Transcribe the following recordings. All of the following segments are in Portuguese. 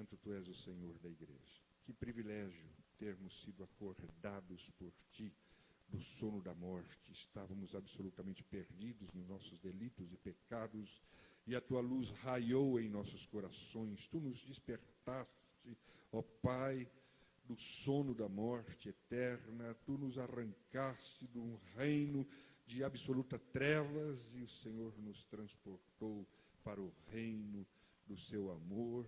Santo, Tu és o Senhor da igreja. Que privilégio termos sido acordados por Ti do sono da morte. Estávamos absolutamente perdidos nos nossos delitos e pecados, e a Tua luz raiou em nossos corações. Tu nos despertaste, ó Pai, do sono da morte eterna. Tu nos arrancaste de um reino de absoluta trevas, e o Senhor nos transportou para o reino do Seu amor,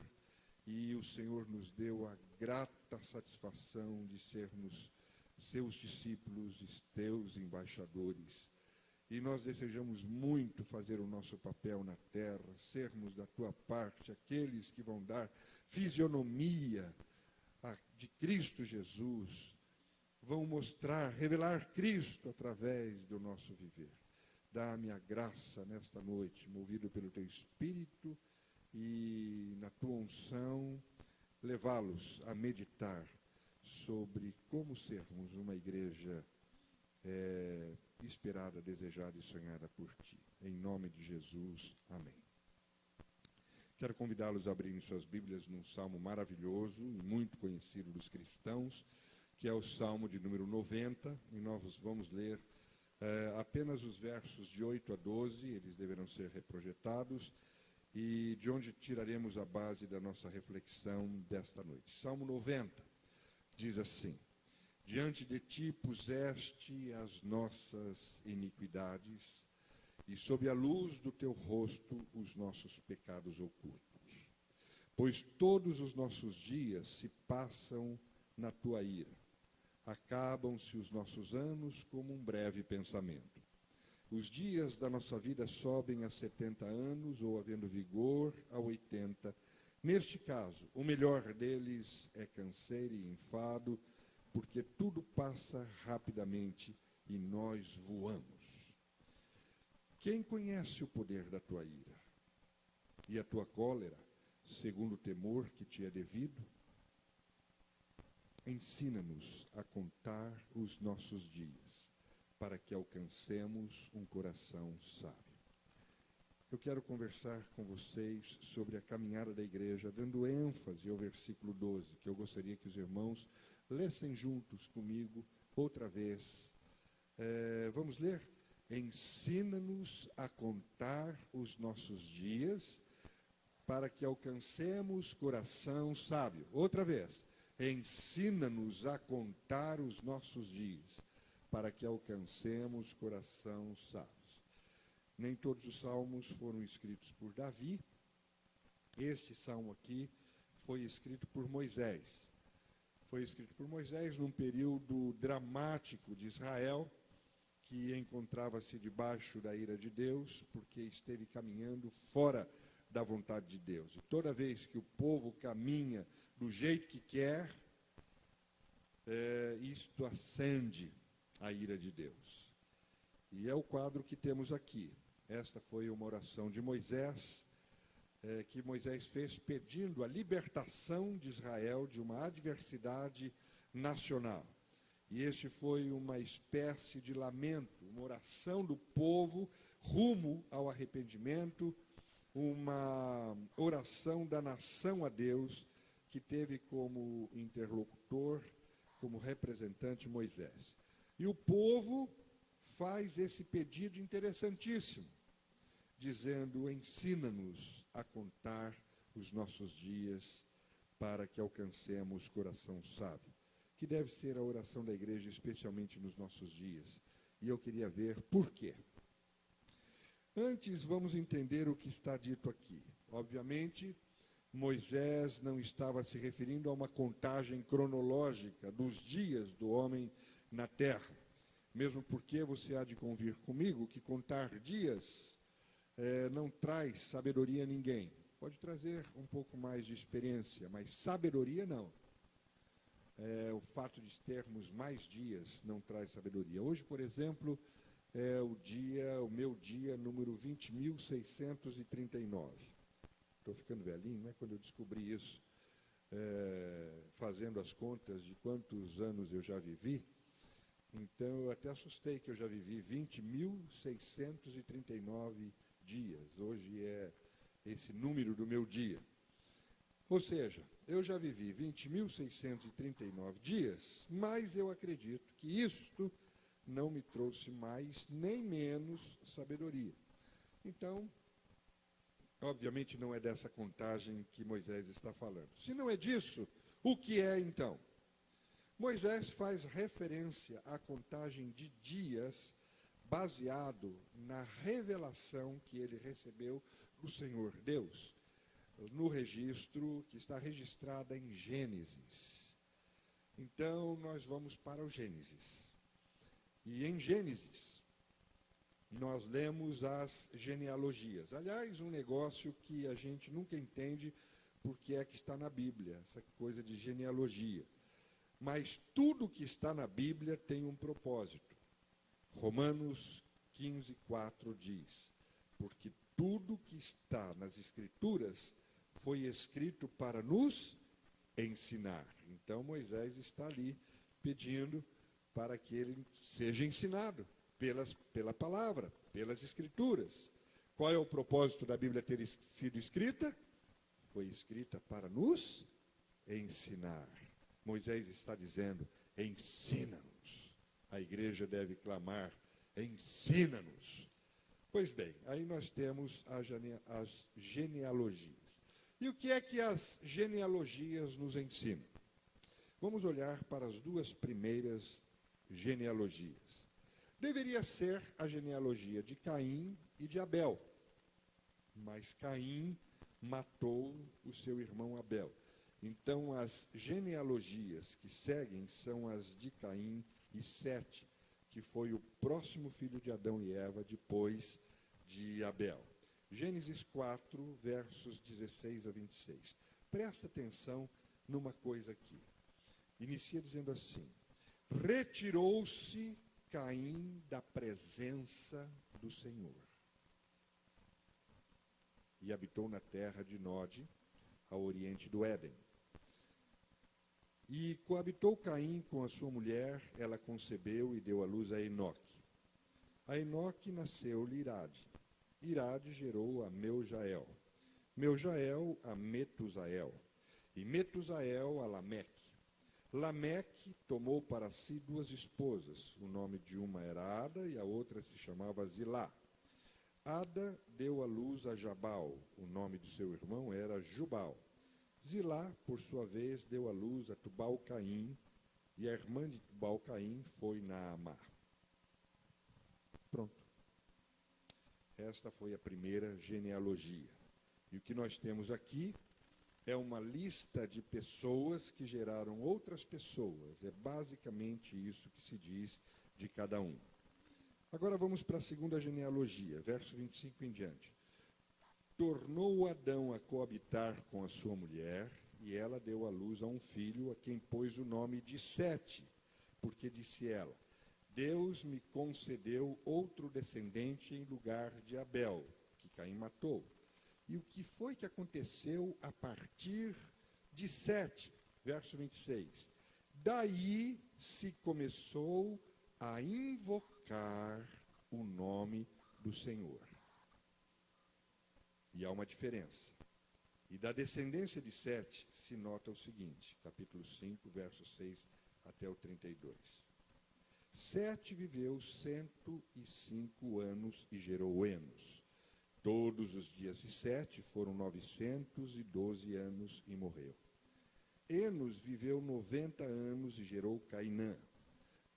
e o Senhor nos deu a grata satisfação de sermos Seus discípulos e Teus embaixadores. E nós desejamos muito fazer o nosso papel na terra, sermos da Tua parte aqueles que vão dar fisionomia de Cristo Jesus, vão mostrar, revelar Cristo através do nosso viver. Dá-me a graça nesta noite, movido pelo Teu Espírito e na Tua unção, levá-los a meditar sobre como sermos uma igreja esperada, desejada e sonhada por Ti. Em nome de Jesus, amém. Quero convidá-los a abrirem suas Bíblias num salmo maravilhoso e muito conhecido dos cristãos, que é o Salmo de número 90, e nós vamos ler apenas os versos de 8 a 12, eles deverão ser reprojetados, e de onde tiraremos a base da nossa reflexão desta noite. Salmo 90 diz assim: Diante de Ti puseste as nossas iniquidades, e sob a luz do Teu rosto os nossos pecados ocultos. Pois todos os nossos dias se passam na Tua ira. Acabam-se os nossos anos como um breve pensamento. Os dias da nossa vida sobem a 70 anos, ou havendo vigor, a 80. Neste caso, o melhor deles é canseiro e enfado, porque tudo passa rapidamente e nós voamos. Quem conhece o poder da Tua ira e a Tua cólera, segundo o temor que Te é devido? Ensina-nos a contar os nossos dias, para que alcancemos um coração sábio. Eu quero conversar com vocês sobre a caminhada da igreja, dando ênfase ao versículo 12, que eu gostaria que os irmãos lessem juntos comigo outra vez. Vamos ler? Ensina-nos a contar os nossos dias, para que alcancemos coração sábio. Outra vez. Ensina-nos a contar os nossos dias, para que alcancemos coração sábio. Nem todos os salmos foram escritos por Davi. Este salmo aqui foi escrito por Moisés. Foi escrito por Moisés num período dramático de Israel, que encontrava-se debaixo da ira de Deus, porque esteve caminhando fora da vontade de Deus. E toda vez que o povo caminha do jeito que quer, isto acende a ira de Deus. E é o quadro que temos aqui. Esta foi uma oração de Moisés, que Moisés fez pedindo a libertação de Israel de uma adversidade nacional. E este foi uma espécie de lamento, uma oração do povo rumo ao arrependimento, uma oração da nação a Deus, que teve como interlocutor, como representante Moisés. E o povo faz esse pedido interessantíssimo, dizendo: ensina-nos a contar os nossos dias, para que alcancemos coração sábio, que deve ser a oração da igreja, especialmente nos nossos dias. E eu queria ver por quê. Antes, vamos entender o que está dito aqui. Obviamente, Moisés não estava se referindo a uma contagem cronológica dos dias do homem na terra. Mesmo porque você há de convir comigo que contar dias não traz sabedoria a ninguém. Pode trazer um pouco mais de experiência, mas sabedoria não. O fato de termos mais dias não traz sabedoria. Hoje, por exemplo, é o meu dia número 20.639. Estou ficando velhinho, né? Quando eu descobri isso, fazendo as contas de quantos anos eu já vivi, então eu até assustei que eu já vivi 20.639 dias. Hoje é esse número do meu dia. Ou seja, eu já vivi 20.639 dias, mas eu acredito que isto não me trouxe mais nem menos sabedoria. Então, obviamente não é dessa contagem que Moisés está falando. Se não é disso, o que é então? Moisés faz referência à contagem de dias baseado na revelação que ele recebeu do Senhor Deus, no registro que está registrada em Gênesis. Então, nós vamos para o Gênesis. E em Gênesis, nós lemos as genealogias. Aliás, um negócio que a gente nunca entende porque é que está na Bíblia, essa coisa de genealogia. Mas tudo que está na Bíblia tem um propósito. Romanos 15:4 diz: porque tudo que está nas Escrituras foi escrito para nos ensinar. Então Moisés está ali pedindo para que ele seja ensinado pela palavra, pelas Escrituras. Qual é o propósito da Bíblia ter sido escrita? Foi escrita para nos ensinar. Moisés está dizendo: ensina-nos. A igreja deve clamar: ensina-nos. Pois bem, aí nós temos as genealogias. E o que é que as genealogias nos ensinam? Vamos olhar para as duas primeiras genealogias. Deveria ser a genealogia de Caim e de Abel, mas Caim matou o seu irmão Abel. Então, as genealogias que seguem são as de Caim e Sete, que foi o próximo filho de Adão e Eva depois de Abel. Gênesis 4, versos 16 a 26. Presta atenção numa coisa aqui. Inicia dizendo assim: retirou-se Caim da presença do Senhor e habitou na terra de Nod, ao oriente do Éden. E coabitou Caim com a sua mulher, ela concebeu e deu à luz a Enoque. A Enoque nasceu-lhe Irade. Irade gerou a Meujael. Meujael a Metusael. E Metusael a Lameque. Lameque tomou para si duas esposas. O nome de uma era Ada e a outra se chamava Zilá. Ada deu à luz a Jabal. O nome do seu irmão era Jubal. Zilá, por sua vez, deu à luz a Tubal-Caim, e a irmã de Tubal-Caim foi Naamá. Pronto. Esta foi a primeira genealogia. E o que nós temos aqui é uma lista de pessoas que geraram outras pessoas. É basicamente isso que se diz de cada um. Agora vamos para a segunda genealogia, verso 25 em diante. Tornou Adão a coabitar com a sua mulher, e ela deu à luz a um filho, a quem pôs o nome de Sete, porque disse ela: Deus me concedeu outro descendente em lugar de Abel, que Caim matou. E o que foi que aconteceu a partir de Sete? Verso 26. Daí se começou a invocar o nome do Senhor. E há uma diferença. E da descendência de Sete se nota o seguinte, capítulo 5, versos 6 até o 32. Sete viveu 105 anos e gerou Enos. Todos os dias de Sete foram 912 anos e morreu. Enos viveu 90 anos e gerou Cainã.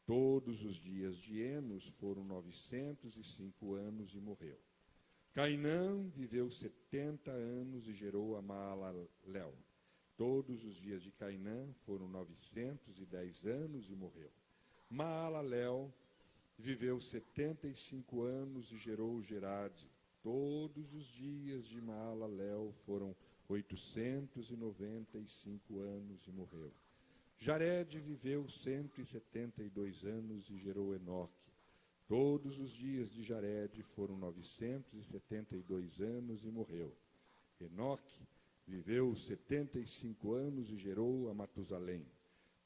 Todos os dias de Enos foram 905 anos e morreu. Cainã viveu 70 anos e gerou a Maalalel. Todos os dias de Cainã foram 910 anos e morreu. Maalalel viveu 75 anos e gerou Gerade. Todos os dias de Maalalel foram 895 anos e morreu. Jared viveu 172 anos e gerou Enoque. Todos os dias de Jared foram 972 anos e morreu. Enoque viveu 75 anos e gerou a Matusalém.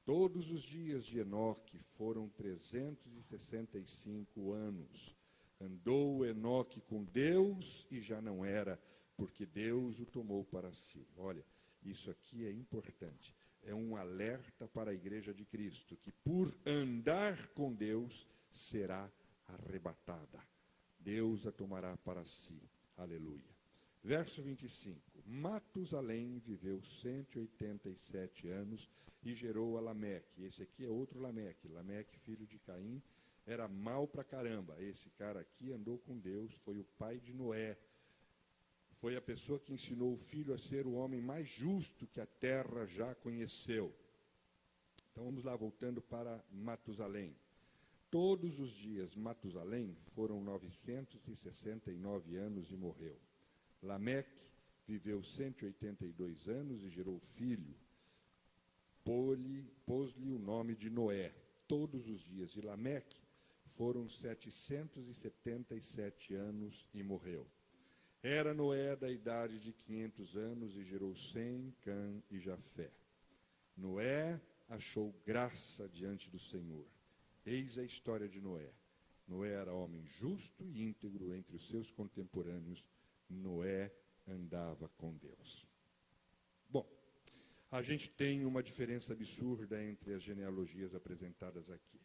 Todos os dias de Enoque foram 365 anos. Andou Enoque com Deus e já não era, porque Deus o tomou para si. Olha, Isso aqui é importante. É um alerta para a igreja de Cristo, que por andar com Deus será arrebatada. Deus a tomará para si. Aleluia. Verso 25. Matusalém viveu 187 anos e gerou a Lameque. Esse aqui é outro Lameque. Lameque, filho de Caim, era mau pra caramba. Esse cara aqui andou com Deus, foi o pai de Noé. Foi a pessoa que ensinou o filho a ser o homem mais justo que a terra já conheceu. Então vamos lá, voltando para Matusalém. Todos os dias Matusalém foram 969 anos e morreu. Lameque viveu 182 anos e gerou filho. Pôs-lhe o nome de Noé. Todos os dias de Lameque foram 777 anos e morreu. Era Noé da idade de 500 anos e gerou Sem, Cã e Jafé. Noé achou graça diante do Senhor. Eis a história de Noé. Noé era homem justo e íntegro entre os seus contemporâneos. Noé andava com Deus. Bom, a gente tem uma diferença absurda entre as genealogias apresentadas aqui.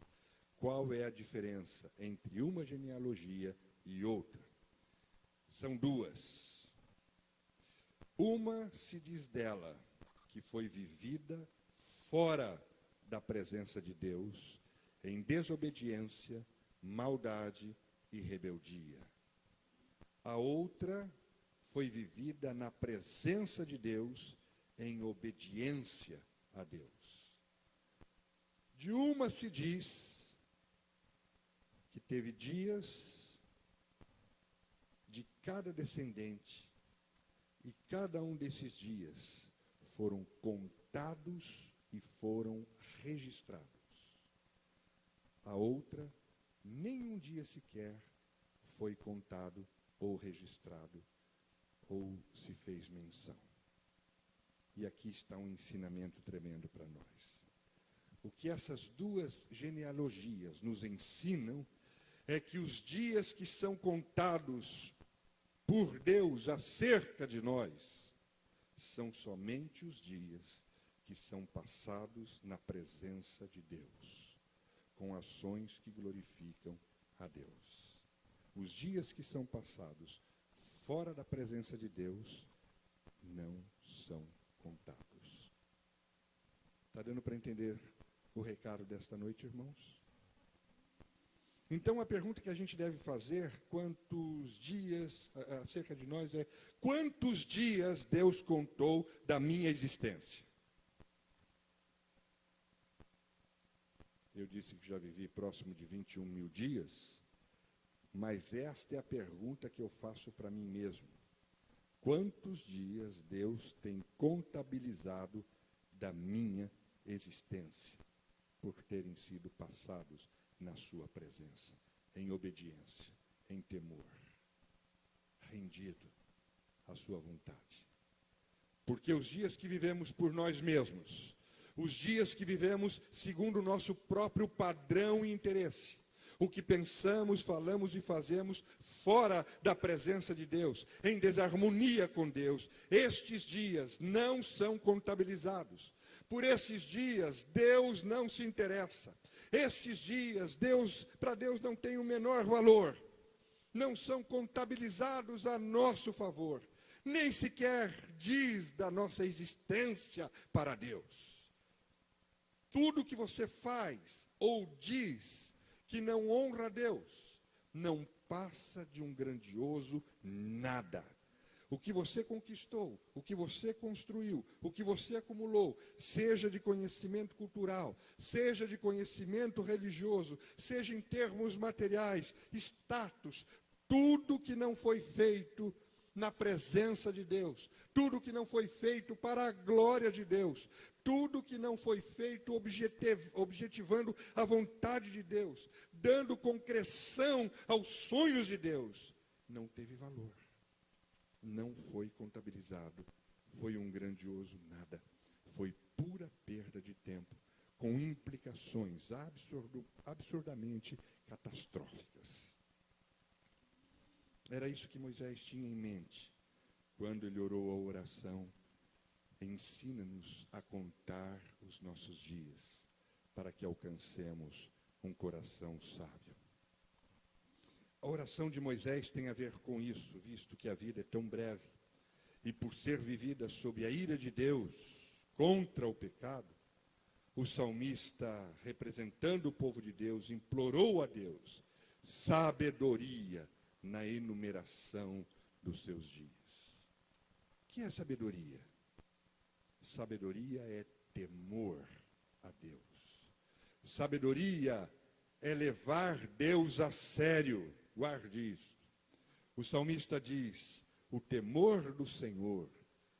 Qual é a diferença entre uma genealogia e outra? São duas. Uma se diz dela que foi vivida fora da presença de Deus, em desobediência, maldade e rebeldia. A outra foi vivida na presença de Deus, em obediência a Deus. De uma se diz que teve dias de cada descendente, e cada um desses dias foram contados e foram registrados. A outra, nenhum dia sequer foi contado ou registrado, ou se fez menção. E aqui está um ensinamento tremendo para nós. O que essas duas genealogias nos ensinam é que os dias que são contados por Deus acerca de nós são somente os dias que são passados na presença de Deus, com ações que glorificam a Deus. Os dias que são passados fora da presença de Deus não são contados. Está dando para entender o recado desta noite, irmãos? Então a pergunta que a gente deve fazer acerca de nós é: quantos dias Deus contou da minha existência? Eu disse que já vivi próximo de 21 mil dias, mas esta é a pergunta que eu faço para mim mesmo. Quantos dias Deus tem contabilizado da minha existência, por terem sido passados na sua presença, em obediência, em temor, rendido à sua vontade? Porque os dias que vivemos por nós mesmos, os dias que vivemos segundo o nosso próprio padrão e interesse, o que pensamos, falamos e fazemos fora da presença de Deus, em desarmonia com Deus, estes dias não são contabilizados. Por esses dias, Deus não se interessa. Esses dias, para Deus não tem o menor valor. Não são contabilizados a nosso favor. Nem sequer diz da nossa existência para Deus. Tudo que você faz ou diz que não honra a Deus, não passa de um grandioso nada. O que você conquistou, o que você construiu, o que você acumulou, seja de conhecimento cultural, seja de conhecimento religioso, seja em termos materiais, status, tudo que não foi feito na presença de Deus, tudo que não foi feito para a glória de Deus, tudo que não foi feito objetivando a vontade de Deus, dando concreção aos sonhos de Deus, não teve valor. Não foi contabilizado, foi um grandioso nada, foi pura perda de tempo, com implicações absurdamente catastróficas. Era isso que Moisés tinha em mente, quando ele orou a oração ensina-nos a contar os nossos dias, para que alcancemos um coração sábio. A oração de Moisés tem a ver com isso, visto que a vida é tão breve, e por ser vivida sob a ira de Deus contra o pecado, o salmista, representando o povo de Deus, implorou a Deus sabedoria na enumeração dos seus dias. O que é sabedoria? Sabedoria é temor a Deus. Sabedoria é levar Deus a sério. Guarde isso. O salmista diz: o temor do Senhor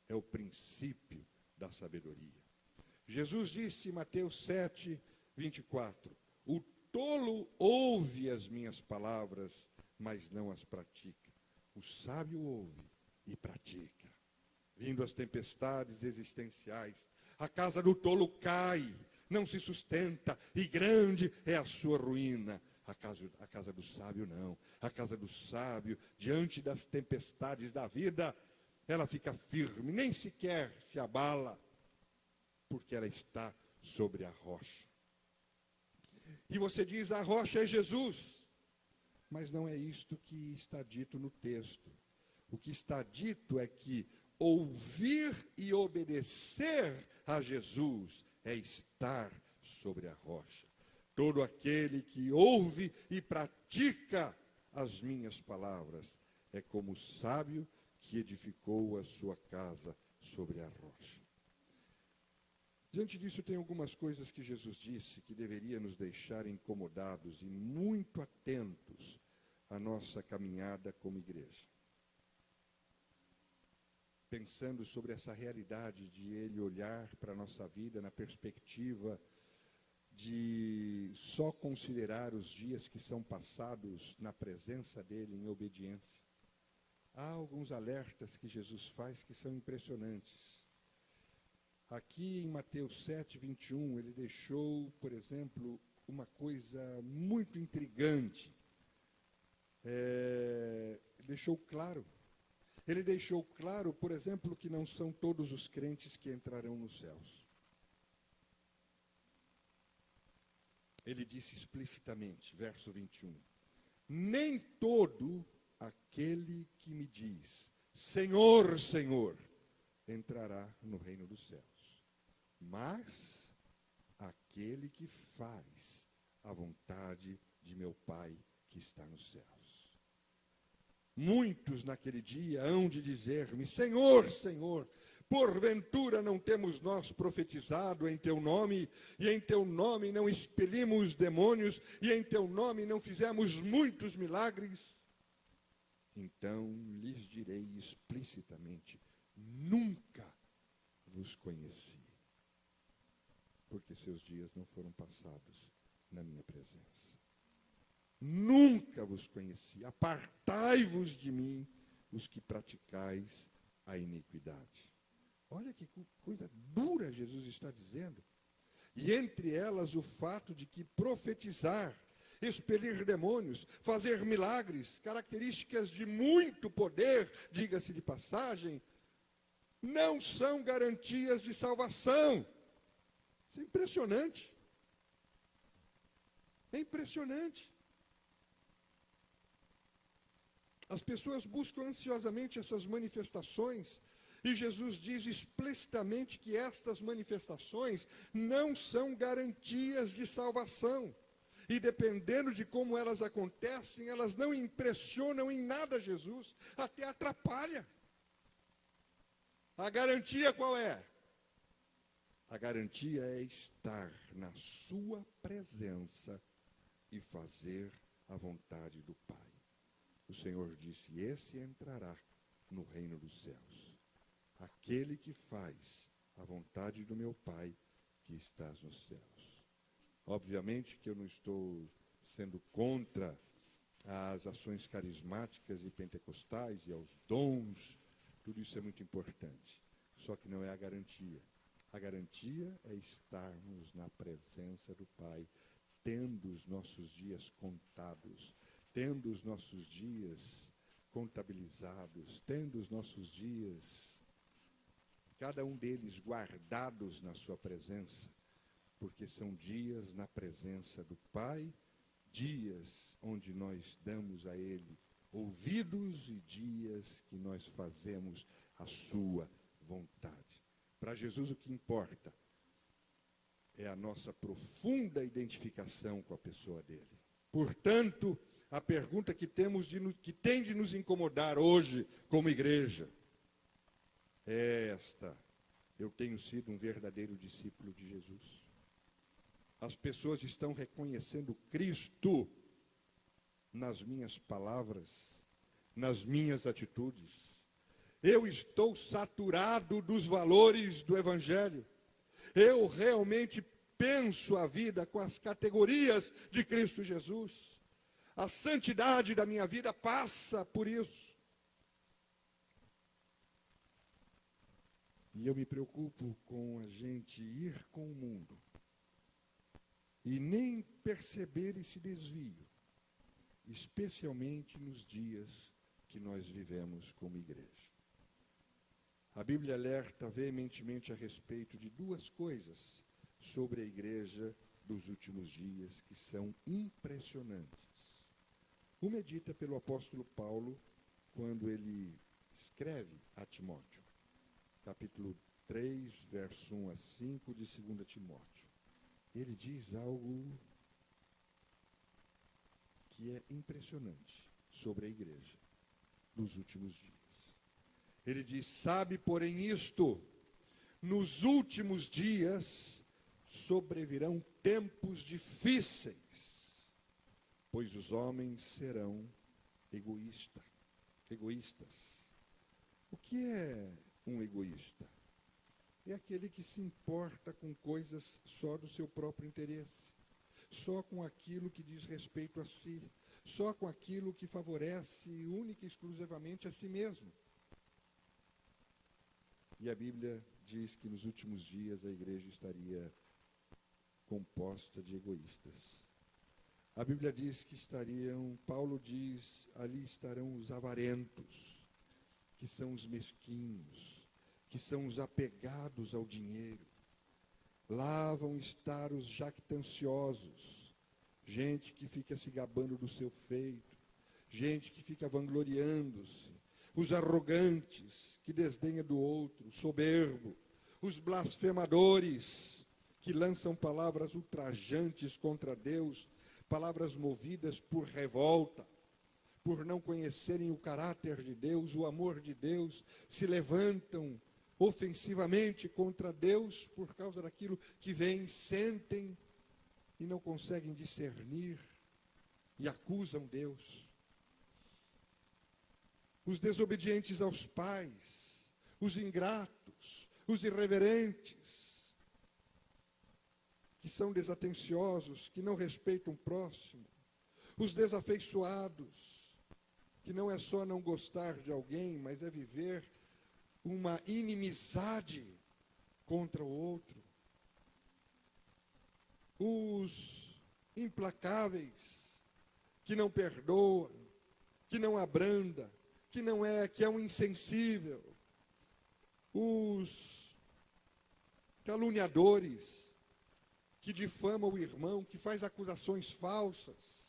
é o princípio da sabedoria. Jesus disse em Mateus 7, 24: o tolo ouve as minhas palavras, mas não as pratica. O sábio ouve e pratica. Vindo as tempestades existenciais, a casa do tolo cai, não se sustenta, e grande é a sua ruína. A casa do sábio não. A casa do sábio, diante das tempestades da vida, ela fica firme, nem sequer se abala, porque ela está sobre a rocha. E você diz: a rocha é Jesus. Mas não é isto que está dito no texto. O que está dito é que ouvir e obedecer a Jesus é estar sobre a rocha. Todo aquele que ouve e pratica as minhas palavras é como o sábio que edificou a sua casa sobre a rocha. Diante disso, tem algumas coisas que Jesus disse que deveria nos deixar incomodados e muito atentos à nossa caminhada como igreja. Pensando sobre essa realidade de Ele olhar para a nossa vida na perspectiva de só considerar os dias que são passados na presença dEle em obediência. Há alguns alertas que Jesus faz que são impressionantes. Aqui em Mateus 7, 21, ele deixou, por exemplo, uma coisa muito intrigante. Ele deixou claro, por exemplo, que não são todos os crentes que entrarão nos céus. Ele disse explicitamente, verso 21, nem todo aquele que me diz, Senhor, Senhor, entrará no reino dos céus, mas aquele que faz a vontade de meu Pai que está nos céus. Muitos naquele dia hão de dizer-me, Senhor, Senhor, porventura não temos nós profetizado em teu nome, e em teu nome não expelimos demônios, e em teu nome não fizemos muitos milagres? Então lhes direi explicitamente, nunca vos conheci, porque seus dias não foram passados na minha presença. Nunca vos conheci, apartai-vos de mim, os que praticais a iniquidade. Olha que coisa dura Jesus está dizendo. E entre elas o fato de que profetizar, expelir demônios, fazer milagres, características de muito poder, diga-se de passagem, não são garantias de salvação. Isso é impressionante. É impressionante. As pessoas buscam ansiosamente essas manifestações, e Jesus diz explicitamente que estas manifestações não são garantias de salvação. E dependendo de como elas acontecem, elas não impressionam em nada Jesus, até atrapalha. A garantia qual é? A garantia é estar na sua presença e fazer a vontade do Pai. O Senhor disse, esse entrará no reino dos céus. Aquele que faz a vontade do meu Pai que estás nos céus. Obviamente que eu não estou sendo contra as ações carismáticas e pentecostais e aos dons, tudo isso é muito importante. Só que não é a garantia. A garantia é estarmos na presença do Pai, tendo os nossos dias contados, tendo os nossos dias contabilizados, tendo os nossos dias cada um deles guardados na sua presença, porque são dias na presença do Pai, dias onde nós damos a Ele ouvidos e dias que nós fazemos a sua vontade. Para Jesus o que importa é a nossa profunda identificação com a pessoa dele. Portanto, a pergunta que tem de nos incomodar hoje como igreja é esta: eu tenho sido um verdadeiro discípulo de Jesus? As pessoas estão reconhecendo Cristo nas minhas palavras, nas minhas atitudes? Eu estou saturado dos valores do Evangelho? Eu realmente penso a vida com as categorias de Cristo Jesus? A santidade da minha vida passa por isso. E eu me preocupo com a gente ir com o mundo e nem perceber esse desvio, especialmente nos dias que nós vivemos como igreja. A Bíblia alerta veementemente a respeito de duas coisas sobre a igreja dos últimos dias que são impressionantes. Uma é dita pelo apóstolo Paulo quando ele escreve a Timóteo, capítulo 3, verso 1 a 5 de 2 Timóteo. Ele diz algo que é impressionante sobre a igreja dos últimos dias. Ele diz: sabe, porém, isto, nos últimos dias sobrevirão tempos difíceis, pois os homens serão egoístas. O que é um egoísta? É aquele que se importa com coisas só do seu próprio interesse, só com aquilo que diz respeito a si, só com aquilo que favorece única e exclusivamente a si mesmo. E a Bíblia diz que nos últimos dias a igreja estaria composta de egoístas. A Bíblia diz que Paulo diz, ali estarão os avarentos, que são os mesquinhos, que são os apegados ao dinheiro. Lá vão estar os jactanciosos, gente que fica se gabando do seu feito, gente que fica vangloriando-se, os arrogantes, que desdenha do outro, soberbo, os blasfemadores, que lançam palavras ultrajantes contra Deus, palavras movidas por revolta, por não conhecerem o caráter de Deus, o amor de Deus, se levantam ofensivamente contra Deus por causa daquilo que veem, sentem e não conseguem discernir e acusam Deus. Os desobedientes aos pais, os ingratos, os irreverentes, que são desatenciosos, que não respeitam o próximo, os desafeiçoados, que não é só não gostar de alguém, mas é viver uma inimizade contra o outro. Os implacáveis, que não perdoam, que não abranda, que é um insensível. Os caluniadores, que difamam o irmão, que faz acusações falsas.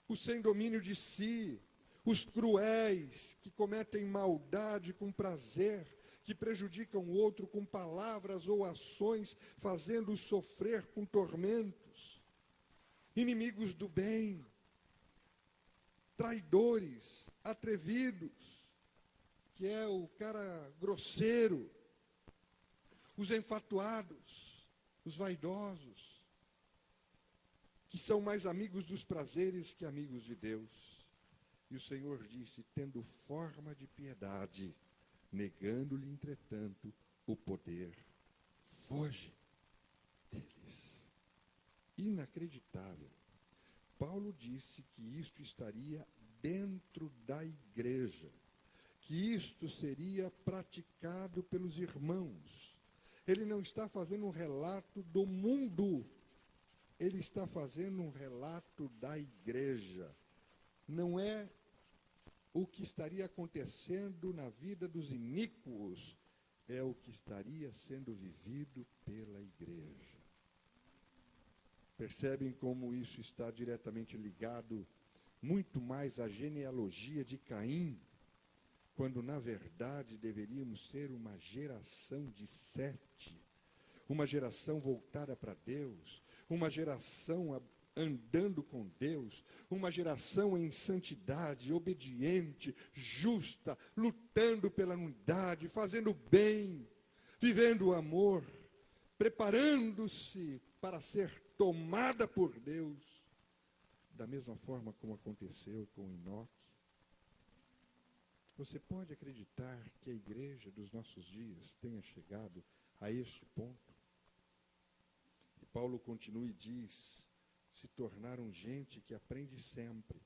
Os sem domínio de si, os cruéis, que cometem maldade com prazer, que prejudicam o outro com palavras ou ações, fazendo-o sofrer com tormentos. Inimigos do bem, traidores, atrevidos, que é o cara grosseiro, os enfatuados, os vaidosos, que são mais amigos dos prazeres que amigos de Deus. E o Senhor disse, tendo forma de piedade, negando-lhe, entretanto, o poder, foge deles. Inacreditável. Paulo disse que isto estaria dentro da igreja, que isto seria praticado pelos irmãos. Ele não está fazendo um relato do mundo, ele está fazendo um relato da igreja. Não é o que estaria acontecendo na vida dos iníquos, é o que estaria sendo vivido pela igreja. Percebem como isso está diretamente ligado muito mais à genealogia de Caim, quando na verdade deveríamos ser uma geração de Sete, uma geração voltada para Deus, uma geração andando com Deus, uma geração em santidade, obediente, justa, lutando pela unidade, fazendo bem, vivendo o amor, preparando-se para ser tomada por Deus, da mesma forma como aconteceu com Enoque. Você pode acreditar que a igreja dos nossos dias tenha chegado a este ponto? E Paulo continua e diz: se tornaram gente que aprende sempre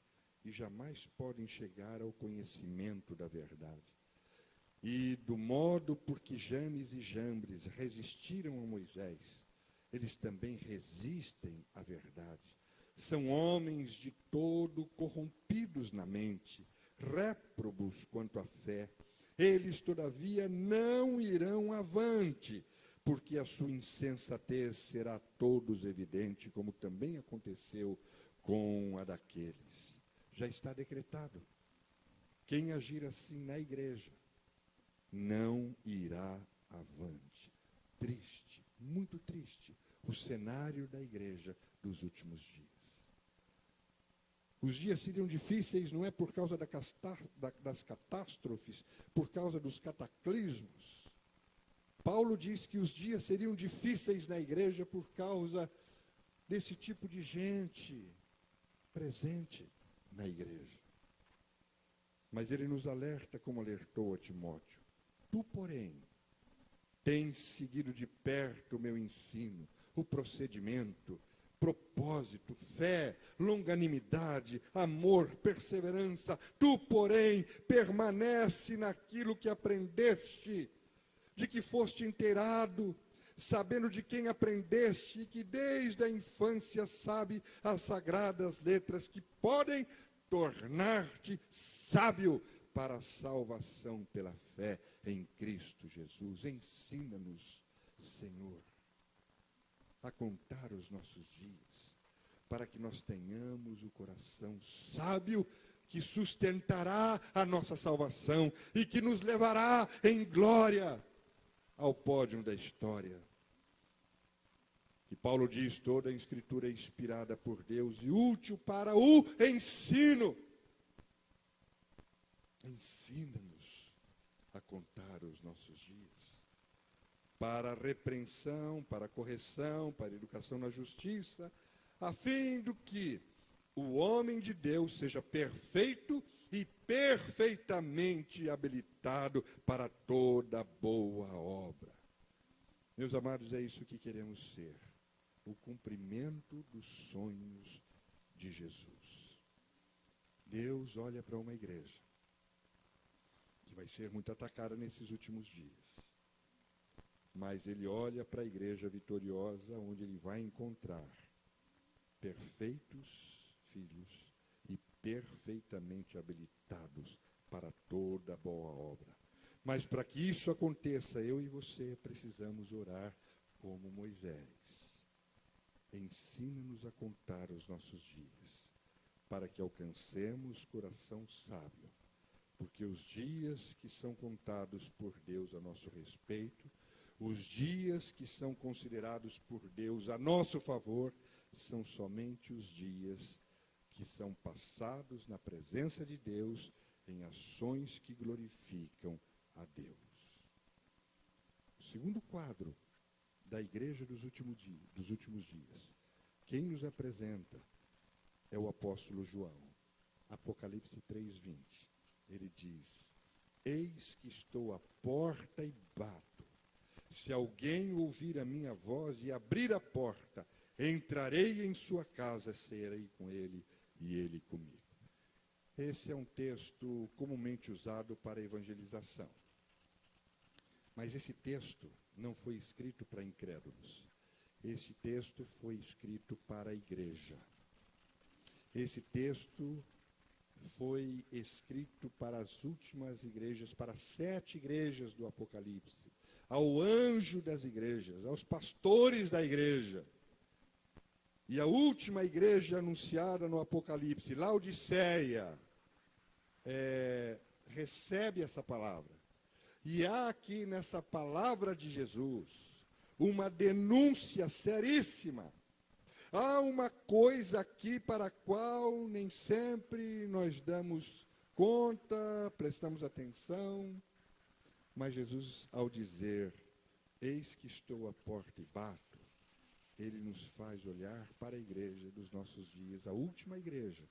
e jamais podem chegar ao conhecimento da verdade. E do modo por que Janes e Jambres resistiram a Moisés, eles também resistem à verdade. São homens de todo corrompidos na mente, réprobos quanto à fé. Eles, todavia, não irão avante, porque a sua insensatez será a todos evidente, como também aconteceu com a daqueles. Já está decretado. Quem agir assim na igreja não irá avante. Triste, muito triste, o cenário da igreja dos últimos dias. Os dias seriam difíceis, não é por causa das catástrofes, por causa dos cataclismos. Paulo diz que os dias seriam difíceis na igreja por causa desse tipo de gente presente na igreja. Mas ele nos alerta, como alertou a Timóteo: tu, porém, tens seguido de perto o meu ensino, o procedimento, propósito, fé, longanimidade, amor, perseverança. Tu, porém, permanece naquilo que aprendeste, de que foste inteirado, sabendo de quem aprendeste, e que desde a infância sabe as sagradas letras que podem tornar-te sábio para a salvação pela fé em Cristo Jesus. Ensina-nos, Senhor, a contar os nossos dias, para que nós tenhamos o coração sábio que sustentará a nossa salvação e que nos levará em glória ao pódio da história. E Paulo diz: toda a Escritura é inspirada por Deus e útil para o ensino. Ensina-nos a contar os nossos dias, para a repreensão, para a correção, para a educação na justiça, a fim do que o homem de Deus seja perfeito e perfeitamente habilitado para toda boa obra. Meus amados, é isso que queremos ser, o cumprimento dos sonhos de Jesus. Deus olha para uma igreja que vai ser muito atacada nesses últimos dias, mas Ele olha para a igreja vitoriosa, onde Ele vai encontrar perfeitos filhos e perfeitamente habilitados para toda boa obra. Mas para que isso aconteça, eu e você precisamos orar como Moisés. Ensina-nos a contar os nossos dias, para que alcancemos coração sábio, porque os dias que são contados por Deus a nosso respeito, os dias que são considerados por Deus a nosso favor, são somente os dias que são passados na presença de Deus em ações que glorificam a Deus. O segundo quadro da igreja dos últimos dias, quem nos apresenta é o apóstolo João. Apocalipse 3:20. Ele diz: eis que estou à porta e bato. Se alguém ouvir a minha voz e abrir a porta, entrarei em sua casa, cearei com ele e ele comigo. Esse é um texto comumente usado para evangelização. Mas esse texto não foi escrito para incrédulos. Esse texto foi escrito para a igreja. Esse texto foi escrito para as últimas igrejas, para 7 igrejas do Apocalipse. ao anjo das igrejas, aos pastores da igreja. E a última igreja anunciada no Apocalipse, Laodiceia, recebe essa palavra. E há aqui nessa palavra de Jesus uma denúncia seríssima. Há uma coisa aqui para a qual nem sempre nós damos conta, prestamos atenção. Mas Jesus, ao dizer, eis que estou à porta e bato, ele nos faz olhar para a igreja dos nossos dias, a última igreja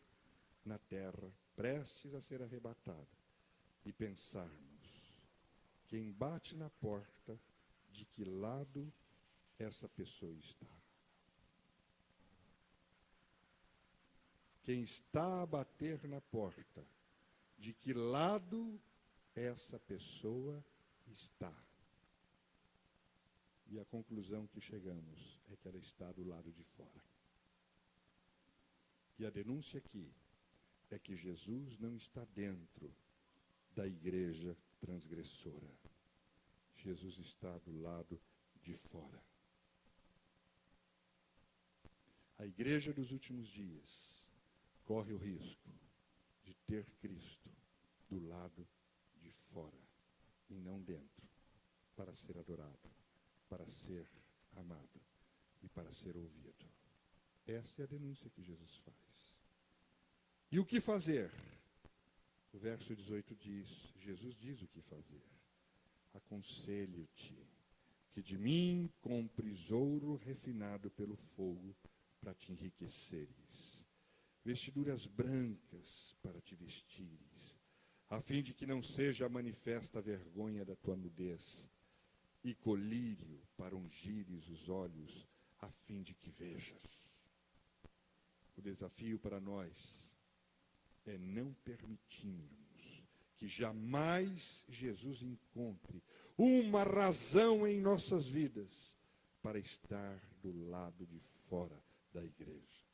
na terra, prestes a ser arrebatada, e pensarmos, quem bate na porta, de que lado essa pessoa está? Quem está a bater na porta, de que lado essa pessoa está? E a conclusão que chegamos é que ela está do lado de fora. E a denúncia aqui é que Jesus não está dentro da igreja transgressora. Jesus está do lado de fora. A igreja dos últimos dias corre o risco de ter Cristo do lado de fora e não dentro, para ser adorado, para ser amado e para ser ouvido. Essa é a denúncia que Jesus faz. E o que fazer? O verso 18 diz, Jesus diz o que fazer. Aconselho-te que de mim compres ouro refinado pelo fogo para te enriqueceres, vestiduras brancas para te vestires, a fim de que não seja manifesta a vergonha da tua nudez, e colírio para ungires os olhos, a fim de que vejas. O desafio para nós é não permitirmos que jamais Jesus encontre uma razão em nossas vidas para estar do lado de fora da igreja.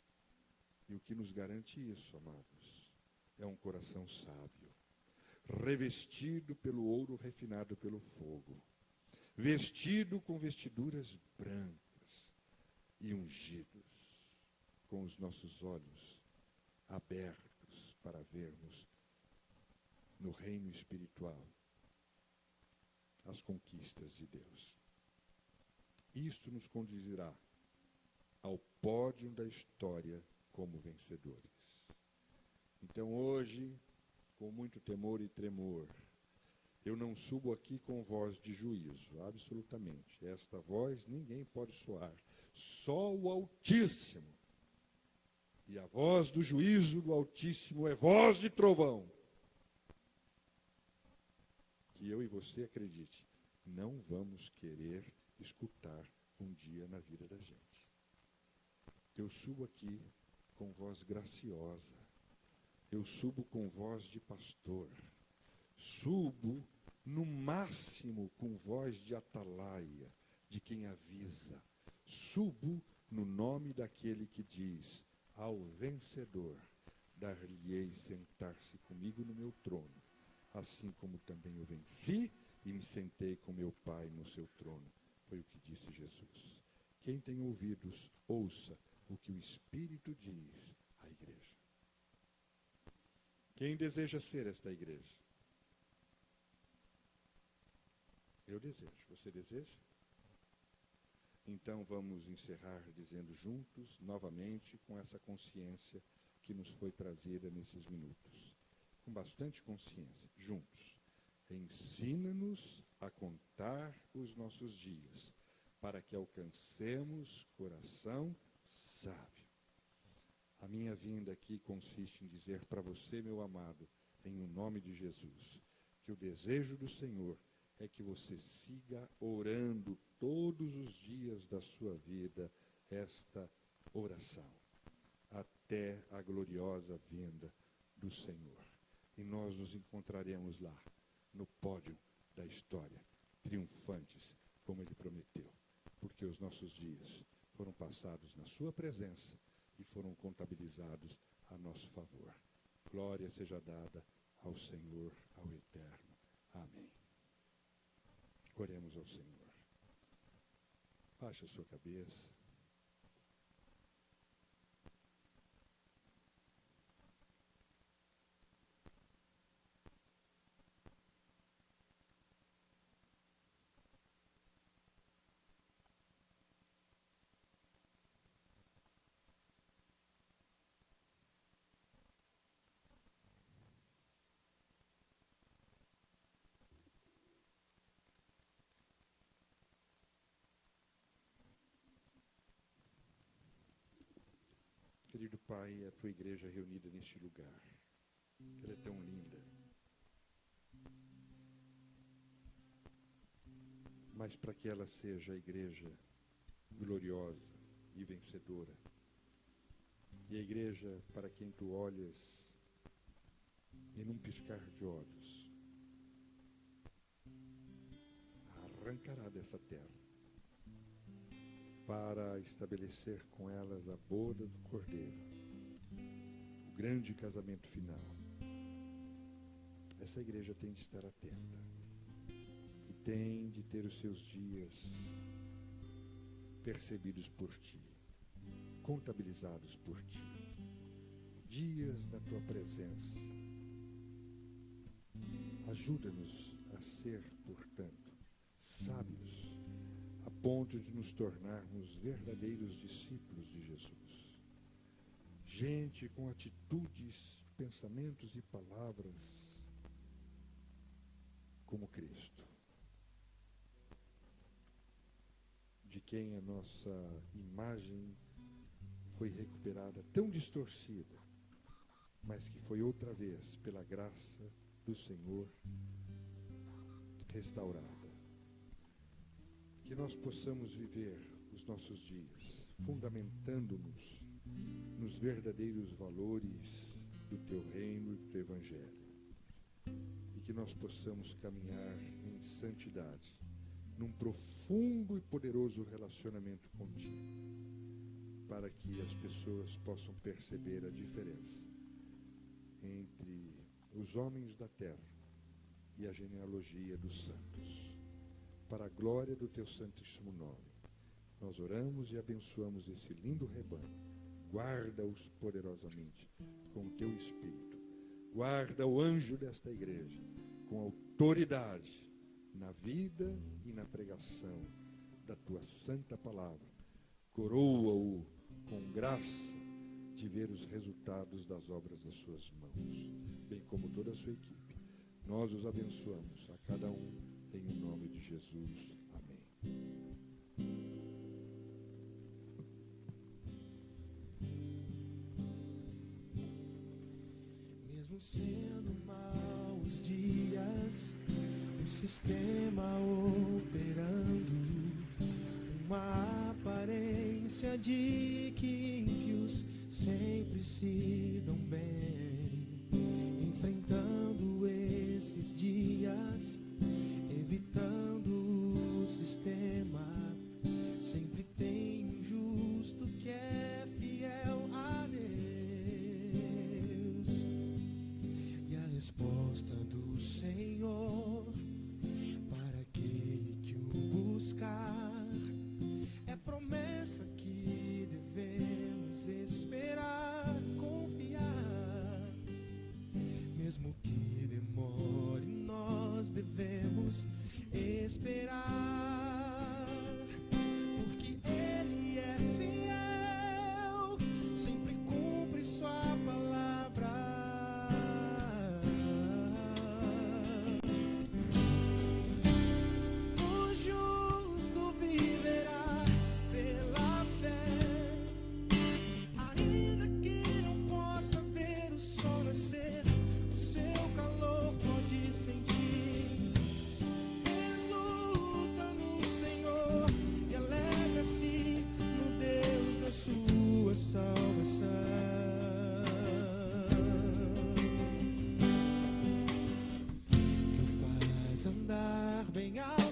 E o que nos garante isso, amados, é um coração sábio, revestido pelo ouro refinado pelo fogo, vestido com vestiduras brancas e ungidos, com os nossos olhos abertos para vermos no reino espiritual as conquistas de Deus. Isto nos conduzirá ao pódio da história como vencedores. Então hoje, com muito temor e tremor, eu não subo aqui com voz de juízo, absolutamente. Esta voz ninguém pode soar, só o Altíssimo. E a voz do juízo do Altíssimo é voz de trovão. Que eu e você acredite, não vamos querer escutar um dia na vida da gente. Eu subo aqui com voz graciosa, eu subo com voz de pastor, subo no máximo com voz de atalaia, de quem avisa, subo no nome daquele que diz, ao vencedor, dar-lhe-ei sentar-se comigo no meu trono, assim como também eu venci e me sentei com meu Pai no seu trono. Foi o que disse Jesus. Quem tem ouvidos, ouça o que o Espírito diz à igreja. Quem deseja ser esta igreja? Eu desejo. Você deseja? Então vamos encerrar dizendo juntos, novamente, com essa consciência que nos foi trazida nesses minutos. Com bastante consciência, juntos. Ensina-nos a contar os nossos dias, para que alcancemos coração sábio. A minha vinda aqui consiste em dizer para você, meu amado, em o nome de Jesus, que o desejo do Senhor é que você siga orando todos os dias da sua vida esta oração, até a gloriosa vinda do Senhor. E nós nos encontraremos lá, no pódio da história, triunfantes, como Ele prometeu, porque os nossos dias foram passados na sua presença e foram contabilizados a nosso favor. Glória seja dada ao Senhor, ao Eterno. Amém. Oremos ao Senhor. Baixe a sua cabeça. Querido Pai, a tua igreja reunida neste lugar, ela é tão linda. Mas para que ela seja a igreja gloriosa e vencedora, e a igreja para quem tu olhas e num piscar de olhos arrancará dessa terra, para estabelecer com elas a boda do Cordeiro, o grande casamento final. Essa igreja tem de estar atenta e tem de ter os seus dias percebidos por ti, contabilizados por ti, dias na tua presença. Ajuda-nos a ser, portanto, sábios, a ponto de nos tornarmos verdadeiros discípulos de Jesus. Gente com atitudes, pensamentos e palavras como Cristo, de quem a nossa imagem foi recuperada tão distorcida, mas que foi outra vez, pela graça do Senhor, restaurada. Que nós possamos viver os nossos dias fundamentando-nos nos verdadeiros valores do teu reino e do teu evangelho. E que nós possamos caminhar em santidade, num profundo e poderoso relacionamento contigo, para que as pessoas possam perceber a diferença entre os homens da terra e a genealogia dos santos. Para a glória do teu santíssimo nome, nós oramos e abençoamos esse lindo rebanho. Guarda-os poderosamente com o teu Espírito. Guarda o anjo desta igreja com autoridade na vida e na pregação da tua santa palavra. Coroa-o com graça de ver os resultados das obras das suas mãos, bem como toda a sua equipe. Nós os abençoamos a cada um em o nome de Jesus. Amém. Mesmo sendo maus dias, um sistema operando, uma aparência de que ímpios sempre se dão bem, enfrentando esses dias, evitando o sistema, sempre tem um justo que é fiel a Deus. E a resposta do Senhor para aquele que o buscar é promessa que devemos esperar, confiar, mesmo que demore, nós devemos esperar, porque Ele é fiel, sempre cumpre sua palavra. O justo viverá pela fé, ainda que não possa ver o sol nascer, o seu calor pode sentir. Exulta no Senhor e alegra-se no Deus da sua salvação, que o faz andar bem alto